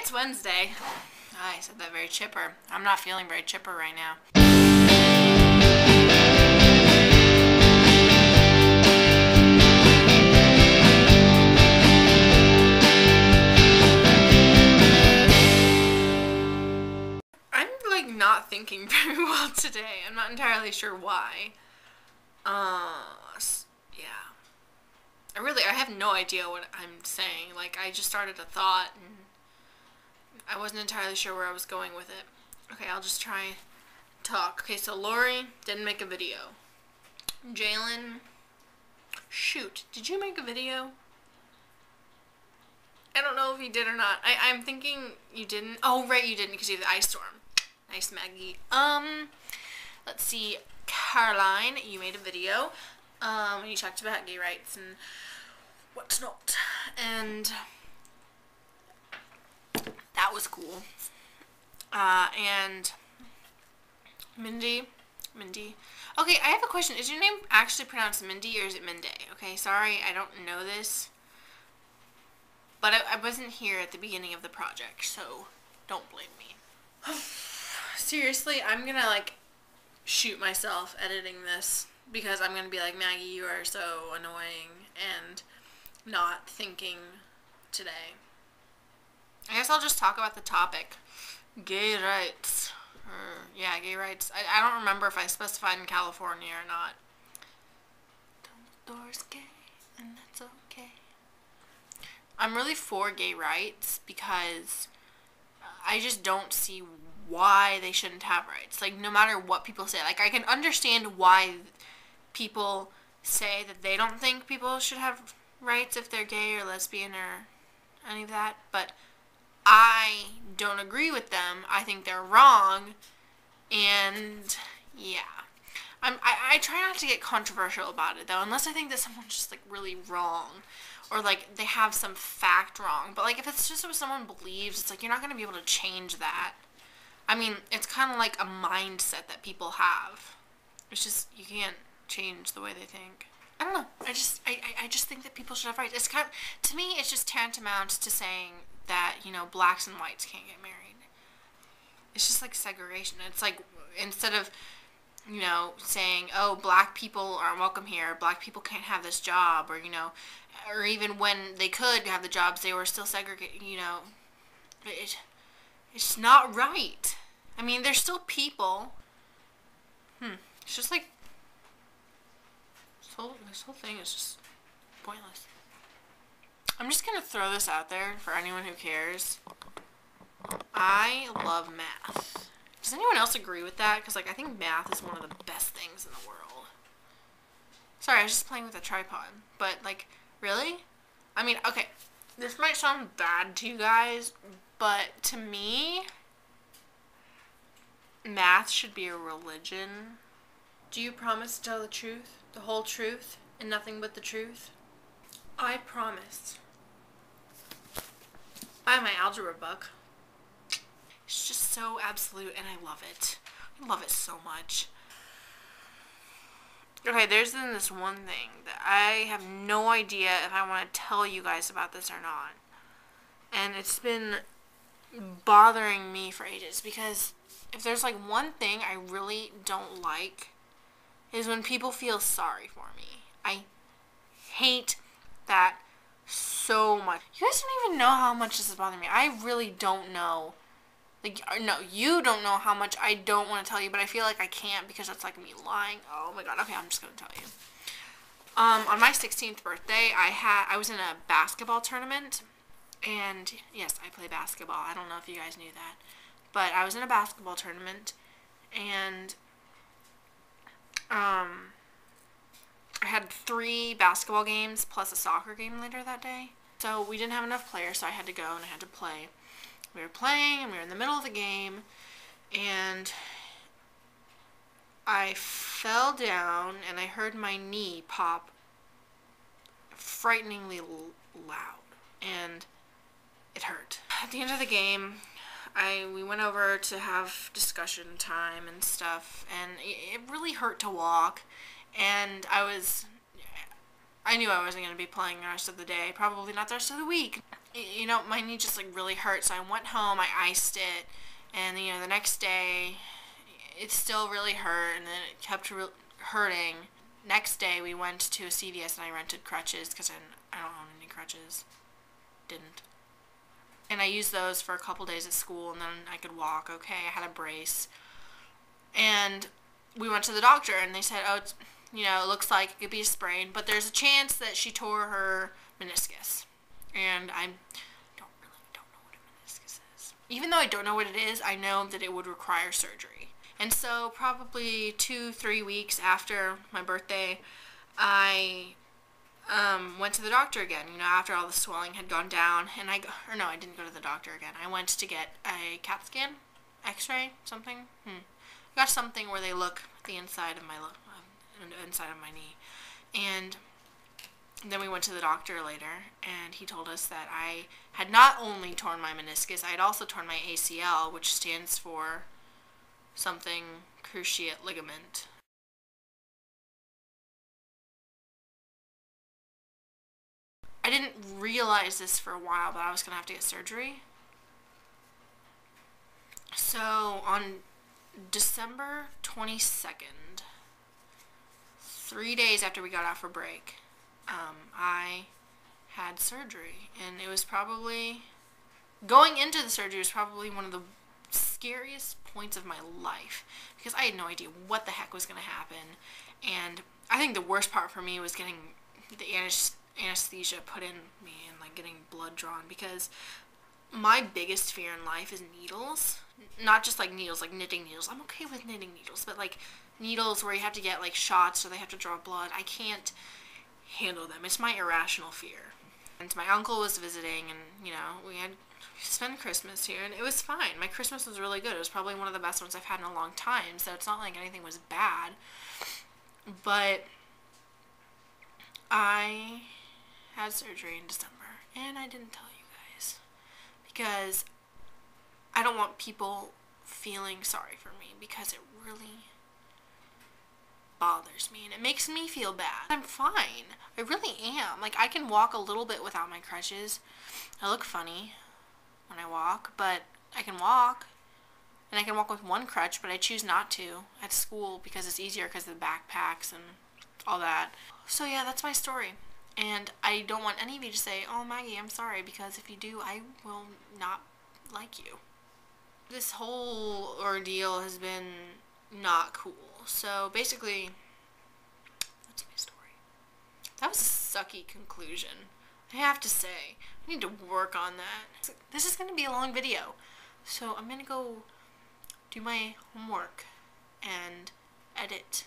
it's Wednesday. I said that very chipper. I'm not feeling very chipper right now. I'm like not thinking very well today. I'm not entirely sure why. Yeah. I have no idea what I'm saying. Like, I just started a thought and I wasn't entirely sure where I was going with it. Okay, I'll just try and talk. Okay, so Lori didn't make a video. Jalen, shoot, did you make a video? I don't know if you did or not. I'm thinking you didn't. Oh, right, you didn't because you have the ice storm. Nice, Maggie. Let's see. Caroline, you made a video. You talked about gay rights and what's not. And that was cool. And Mindy. Okay, I have a question. Is your name actually pronounced Mindy or is it Minday? Okay, sorry, I don't know this. But I wasn't here at the beginning of the project, so don't blame me. Seriously, I'm gonna, like, shoot myself editing this because I'm gonna be like, Maggie, you are so annoying and not thinking today. I guess I'll just talk about the topic. Gay rights. Yeah, gay rights. I don't remember if I specified in California or not. Dumbledore's gay, and that's okay. I'm really for gay rights because I just don't see why they shouldn't have rights. Like, no matter what people say. Like, I can understand why people say that they don't think people should have rights if they're gay or lesbian or any of that, but I don't agree with them. I think they're wrong, and yeah. I try not to get controversial about it, though, unless I think that someone's just, like, really wrong, or, like, they have some fact wrong. But, like, if it's just what someone believes, it's like, you're not going to be able to change that. I mean, it's kind of like a mindset that people have. It's just, you can't change the way they think. I don't know. I just think that people should have rights. It's kind of, to me, it's just tantamount to saying that, you know, blacks and whites can't get married. It's just like segregation. It's like, instead of, you know, saying, oh, black people aren't welcome here, black people can't have this job, or, you know, or even when they could have the jobs, they were still segregated, you know. It's not right. I mean, there's still people. It's just like, this whole thing is just pointless. I'm just gonna throw this out there for anyone who cares. I love math. Does anyone else agree with that? Because, like, I think math is one of the best things in the world. Sorry, I was just playing with a tripod. But, like, really? I mean, okay, this might sound bad to you guys, but to me, math should be a religion. Do you promise to tell the truth, the whole truth, and nothing but the truth? I promise. Buy my algebra book. It's just so absolute, and I love it. I love it so much. Okay, there's then this one thing that I have no idea if I want to tell you guys about this or not. And it's been bothering me for ages, because if there's, like, one thing I really don't like is when people feel sorry for me. I hate that so much. You guys don't even know how much this is bothering me. I really don't know. Like, no, you don't know how much I don't want to tell you, but I feel like I can't because that's like me lying. Oh my god. Okay, I'm just gonna tell you. On my 16th birthday, I was in a basketball tournament, and yes, I play basketball. I don't know if you guys knew that, but I was in a basketball tournament, and I had 3 basketball games plus a soccer game later that day. So we didn't have enough players, so I had to go and I had to play. We were playing, and we were in the middle of the game, and I fell down, and I heard my knee pop frighteningly loud, and it hurt. At the end of the game, we went over to have discussion time and stuff, and it really hurt to walk, and I knew I wasn't going to be playing the rest of the day, probably not the rest of the week. my knee just like really hurt. So I went home, I iced it, and the next day it still really hurt, and then it kept hurting. Next day we went to a CVS and I rented crutches because I don't own any crutches. Didn't. And I used those for a couple days at school, and then I could walk. Okay, I had a brace. And we went to the doctor, and they said, oh, it looks like it could be a sprain, but there's a chance that she tore her meniscus. And I don't know what a meniscus is. Even though I don't know what it is, I know that it would require surgery. And so probably 2-3 weeks after my birthday, I went to the doctor again, after all the swelling had gone down. And I didn't go to the doctor again. I went to get a CAT scan, x-ray, something. I got something where they look at the inside of my knee. And then we went to the doctor later, and he told us that I had not only torn my meniscus, I had also torn my ACL, which stands for something cruciate ligament. I didn't realize this for a while, but I was going to have to get surgery. So on December 22nd, 3 days after we got off for break, I had surgery, and it was probably, going into the surgery was probably one of the scariest points of my life, because I had no idea what the heck was going to happen. And I think the worst part for me was getting the anesthesia put in me and like getting blood drawn, because my biggest fear in life is needles. Not just like needles, like knitting needles. I'm okay with knitting needles, but like needles where you have to get like shots or they have to draw blood, I can't handle them. It's my irrational fear. And my uncle was visiting, and we spent Christmas here, and it was fine. My Christmas was really good. It was probably one of the best ones I've had in a long time, so it's not like anything was bad. But I had surgery in December, and I didn't tell you guys because I don't want people feeling sorry for me, because it really bothers me and it makes me feel bad. I'm fine. I really am. Like, I can walk a little bit without my crutches. I look funny when I walk, but I can walk. And I can walk with one crutch, but I choose not to at school because it's easier because of the backpacks and all that. So yeah, that's my story. And I don't want any of you to say, oh, Maggie, I'm sorry, because if you do, I will not like you. This whole ordeal has been not cool. So basically, that's my story. That was a sucky conclusion, I have to say. I need to work on that. This is going to be a long video, so I'm going to go do my homework and edit